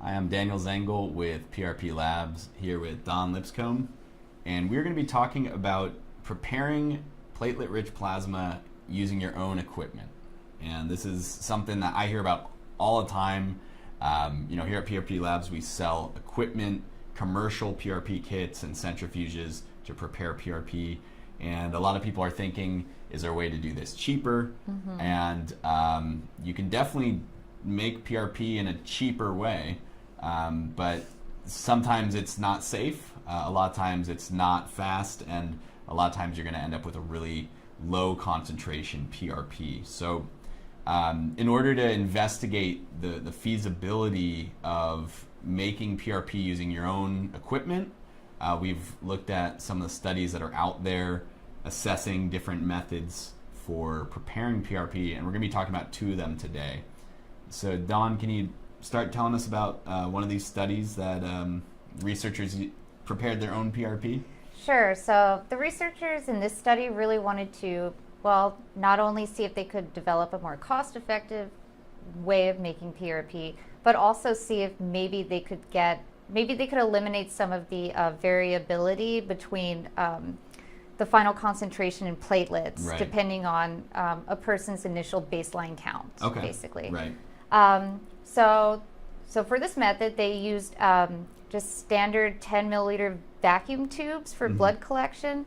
Hi, I'm Daniel Zengel with PRP Labs here with Dawn Lipscomb, and we're going to be talking about preparing platelet-rich plasma using your own equipment. And this is something that I hear about all the time. Here at PRP Labs, we sell equipment, commercial PRP kits and centrifuges to prepare PRP. And a lot of people are thinking, is there a way to do this cheaper? Mm-hmm. And you can definitely make PRP in a cheaper way, but sometimes it's not safe. A lot of times it's not fast, and a lot of times you're going to end up with a really low concentration PRP. So in order to investigate the feasibility of making PRP using your own equipment, we've looked at some of the studies that are out there assessing different methods for preparing PRP, and we're going to be talking about two of them today. So Dawn, can you start telling us about one of these studies that researchers prepared their own PRP? Sure. So the researchers in this study really wanted to, well, not only see if they could develop a more cost-effective way of making PRP, but also see if maybe they could eliminate some of the variability between the final concentration in platelets, right, depending on a person's initial baseline count, okay, basically. Right. So for this method, they used just standard 10 milliliter vacuum tubes for mm-hmm. blood collection.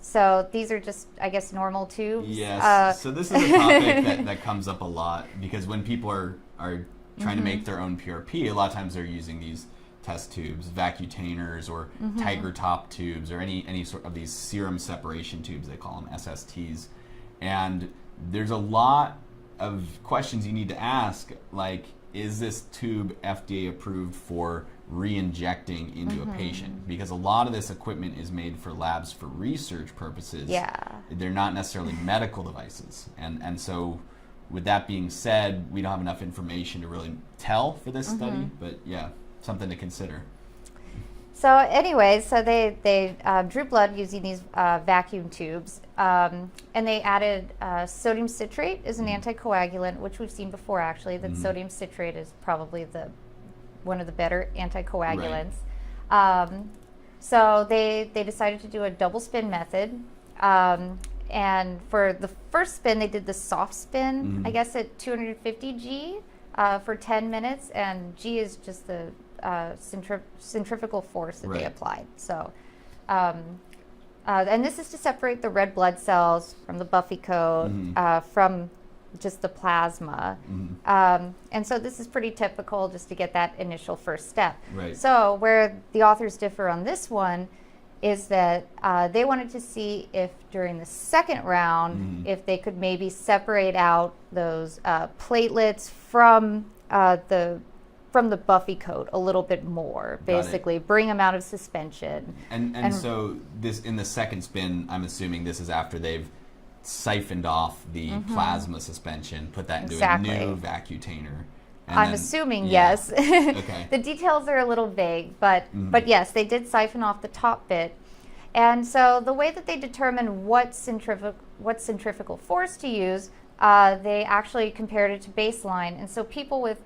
So these are just, I guess, normal tubes. Yes. So this is a topic that comes up a lot, because when people are trying mm-hmm. to make their own PRP, a lot of times they're using these test tubes, vacutainers, or mm-hmm. tiger top tubes, or any sort of these serum separation tubes, they call them SSTs. And there's a lot of questions you need to ask, like, is this tube FDA approved for re-injecting into mm-hmm. a patient? Because a lot of this equipment is made for labs for research purposes. Yeah. They're not necessarily medical devices. And so with that being said, we don't have enough information to really tell for this mm-hmm. study, but yeah, something to consider. So anyway, they drew blood using these vacuum tubes, and they added sodium citrate as an anticoagulant, which we've seen before actually, that mm-hmm. sodium citrate is probably one of the better anticoagulants. Right. So they decided to do a double spin method, and for the first spin they did the soft spin, mm-hmm. I guess at 250 G for 10 minutes, and G is just the centrifugal force that right. they applied. So, and this is to separate the red blood cells from the buffy coat, mm-hmm. From just the plasma. Mm-hmm. And so this is pretty typical, just to get that initial first step. Right. So where the authors differ on this one is that they wanted to see if during the second round, mm-hmm. if they could maybe separate out those platelets from the buffy coat a little bit more, basically bring them out of suspension. And so this, in the second spin, I'm assuming this is after they've siphoned off the mm-hmm. plasma suspension, put that into exactly. a new vacutainer. I'm assuming yeah. yes. Okay. The details are a little vague, but mm-hmm. but yes, they did siphon off the top bit. And so the way that they determined what centrifugal force to use, they actually compared it to baseline. And so people with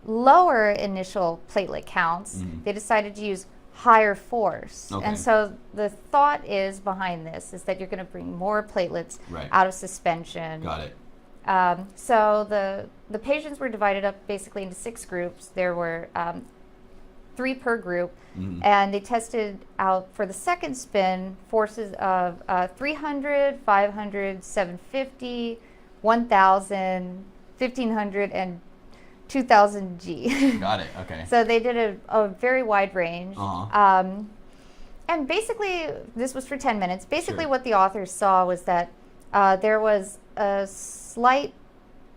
lower initial platelet counts, mm-hmm. they decided to use higher force. Okay. And so the thought is behind this is that you're going to bring more platelets right. out of suspension. Got it. So the patients were divided up basically into 6 groups. There were 3 per group, mm-hmm. and they tested out for the second spin forces of 300, 500, 750, 1,000, 1,500, and 2,000 G. Got it. Okay. So they did a very wide range. Uh-huh. And basically, this was for 10 minutes. Basically, sure. what the authors saw was that there was a slight,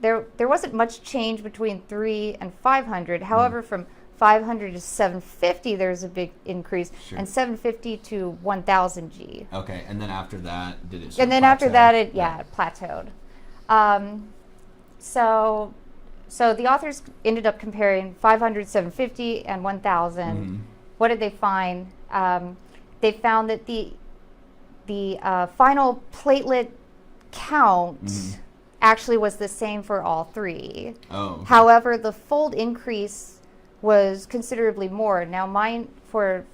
there wasn't much change between 3 and 500. However, from 500 to 750, there's a big increase, sure. and 750 to 1,000 G. Okay, and then after that, did it? And then after that, it plateaued. So the authors ended up comparing 500, 750, and 1,000. Mm-hmm. What did they find? They found that the final platelet count mm-hmm. actually was the same for all three. Oh. Okay. However, the fold increase was considerably more. Now, mine for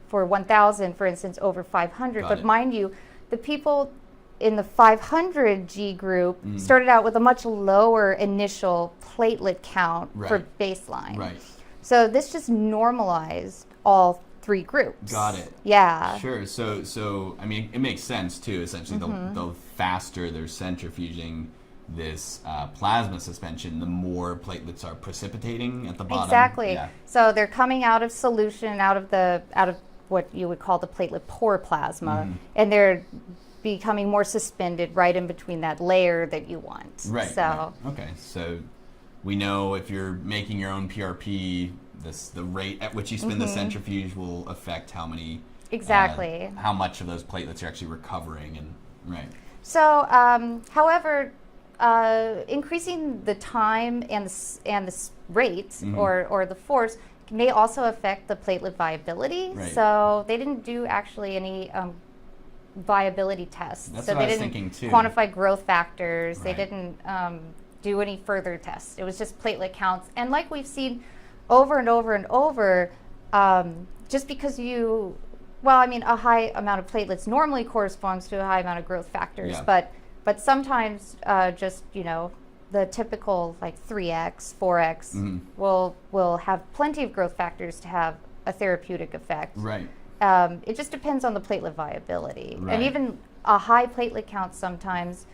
1,000, for instance, over 500. Got But it. mind you, the people in the 500 G group started out with a much lower initial platelet count for Right. baseline. Right. So this just normalized all three groups. Got it. Yeah. Sure. So I mean, it makes sense too. Essentially, the faster they're centrifuging this plasma suspension, the more platelets are precipitating at the bottom. Exactly. Yeah. So they're coming out of solution, out of what you would call the platelet poor plasma, and they're becoming more suspended right in between that layer that you want. Right. So. Right. Okay. So we know if you're making your own PRP, the rate at which you spin the centrifuge will affect how many. Exactly. How much of those platelets are actually recovering, and right. So, however, increasing the time and the rate or the force may also affect the platelet viability. Right. So they didn't do actually any viability tests. That's so what I they was didn't thinking, too. quantify growth factors. Right. They didn't do any further tests. It was just platelet counts. And like we've seen over and over and over, just because a high amount of platelets normally corresponds to a high amount of growth factors, Yeah. but sometimes just the typical like 3x, 4x will have plenty of growth factors to have a therapeutic effect. Right. It just depends on the platelet viability, Right. and even a high platelet count sometimes.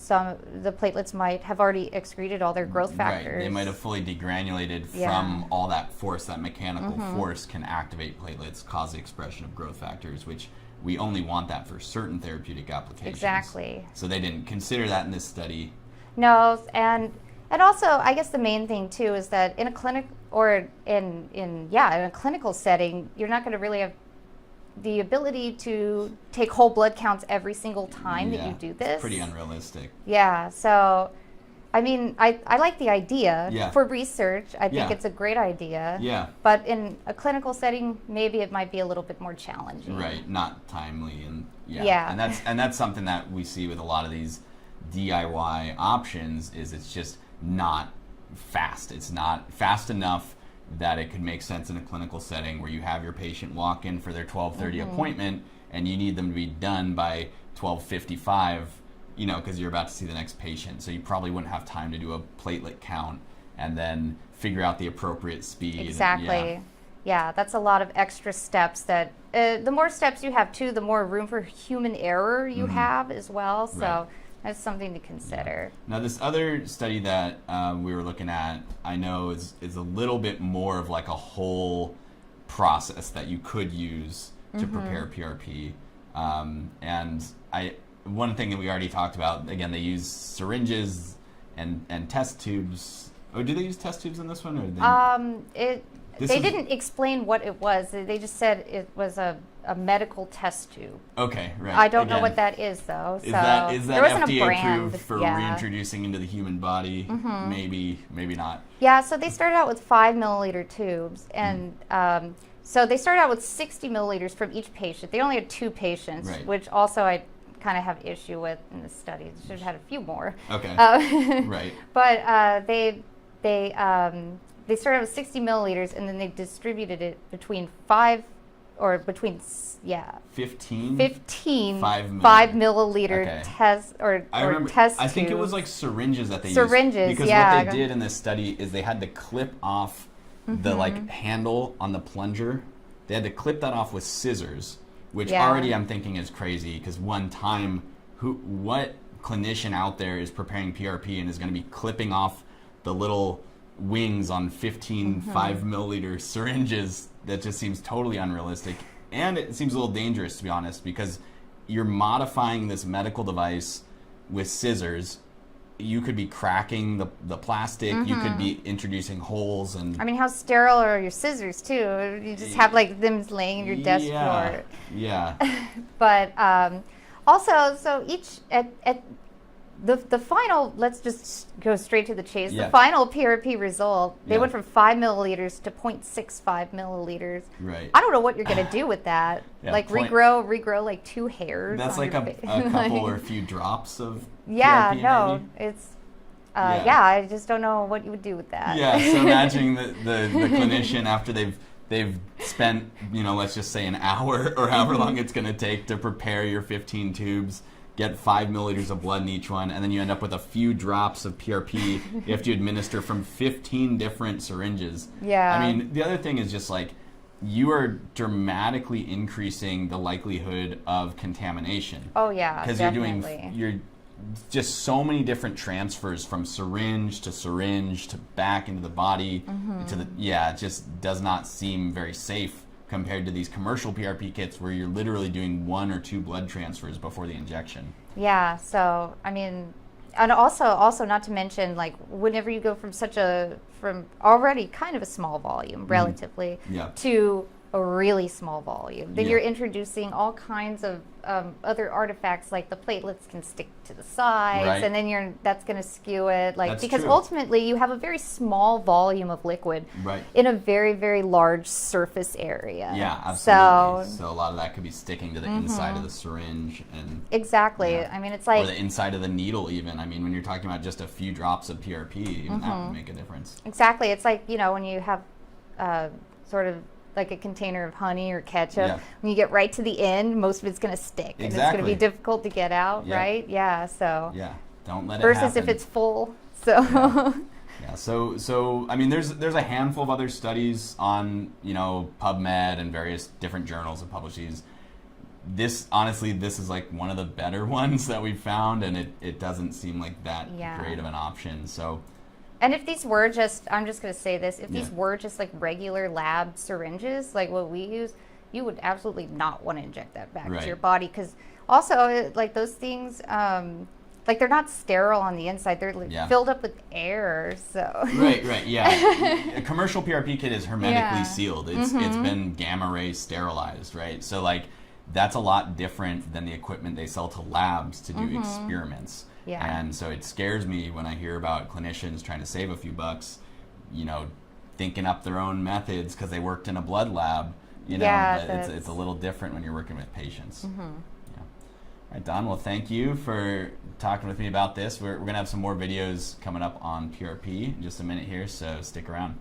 The platelets might have already excreted all their growth factors. Right. They might have fully degranulated from all that force. That mechanical force can activate platelets, cause the expression of growth factors, which we only want that for certain therapeutic applications. Exactly. So they didn't consider that in this study. No, and also I guess the main thing too is that in a clinic or in a clinical setting, you're not going to really have the ability to take whole blood counts every single time that you do this. It's pretty unrealistic. Yeah, so I mean, I like the idea for research. I think Yeah. it's a great idea. Yeah. But in a clinical setting, maybe it might be a little bit more challenging. Right. Not timely, and Yeah. and that's something that we see with a lot of these DIY options. Is it's just not fast. It's not fast enough that it could make sense in a clinical setting where you have your patient walk in for their 12:30 appointment and you need them to be done by 12:55, because you're about to see the next patient. So you probably wouldn't have time to do a platelet count and then figure out the appropriate speed. Exactly. Yeah, that's a lot of extra steps that the more steps you have too, the more room for human error you have as well. So Right. that's something to consider. Now, this other study that we were looking at, I know is a little bit more of like a whole process that you could use to prepare PRP. And one thing that we already talked about, again, they use syringes and test tubes. Oh, do they use test tubes in this one? Or They didn't explain what it was. They just said it was a medical test tube. Okay, right. I don't know Again, what that is, though. Is so that there wasn't FDA a brand. approved for reintroducing into the human body? Maybe not. Yeah, so they started out with 5 milliliter tubes, and so they started out with 60 milliliters from each patient. They only had 2 patients, Right. which also I kind of have issue with in this study. They should have had a few more. Okay. Right. But they started with 60 milliliters, and then they distributed it between 15 5 milliliter Okay. test or test I think it tubes. was like syringes that they Syringes, used. Because yeah. what they did in this study is they had to clip off the handle on the plunger. They had to clip that off with scissors, which already I'm thinking is crazy, because one time, what clinician out there is preparing PRP and is going to be clipping off the little wings on 15 5 milliliter syringes? That just seems totally unrealistic, and it seems a little dangerous, to be honest, because you're modifying this medical device with scissors. You could be cracking the plastic. You could be introducing holes, and I mean, how sterile are your scissors too? You just have like them laying in your desk drawer. Yeah. But also, so each the final, let's just go straight to the chase. Yeah. The final PRP result, they Yeah. went from 5 milliliters to 0.65 milliliters. Right. I don't know what you're going to do with that. Yeah, like regrow like 2 hairs. That's on like your a face. couple or a few drops of Yeah, PRP no, maybe? it's yeah, I just don't know what you would do with that. Yeah, so imagining the clinician after they've spent, let's just say an hour or however long it's going to take to prepare your 15 tubes, get 5 milliliters of blood in each one, and then you end up with a few drops of PRP you have to administer from 15 different syringes. Yeah. I mean, the other thing is just like, you are dramatically increasing the likelihood of contamination. Oh yeah, Because you're just so many different transfers from syringe to back into the body it just does not seem very safe compared to these commercial PRP kits where you're literally doing 1 or 2 blood transfers before the injection. Yeah, so I mean, and also not to mention, like, whenever you go from already kind of a small volume relatively to a really small volume, then you're introducing all kinds of other artifacts, like the platelets can stick to the sides, and then that's going to skew it, because true. Ultimately you have a very small volume of liquid in a very, very large surface area. Yeah, absolutely. So a lot of that could be sticking to the inside of the syringe and exactly. I mean, it's like, or the inside of the needle even. I mean, when you're talking about just a few drops of PRP, even that would make a difference. Exactly. It's like, when you have sort of like a container of honey or ketchup, when you get right to the end, most of it's going to stick. And it's going to be difficult to get out, right? Yeah, so. Yeah, don't let it versus happen. if it's full, so. Yeah, so I mean, there's a handful of other studies on, PubMed and various different journals that publish these. This is like one of the better ones that we've found, and it doesn't seem like that great of an option, so. And if these were I'm just going to say this, if these were just like regular lab syringes, like what we use, you would absolutely not want to inject that back into your body. Because also, like those things, like they're not sterile on the inside. They're filled up with air, so. Right, yeah. A commercial PRP kit is hermetically sealed. It's been gamma ray sterilized, right? So like, that's a lot different than the equipment they sell to labs to do experiments. Yeah. And so it scares me when I hear about clinicians trying to save a few bucks, thinking up their own methods because they worked in a blood lab, but it's a little different when you're working with patients. Yeah. All right, Dawn, well, thank you for talking with me about this. We're going to have some more videos coming up on PRP in just a minute here, so stick around.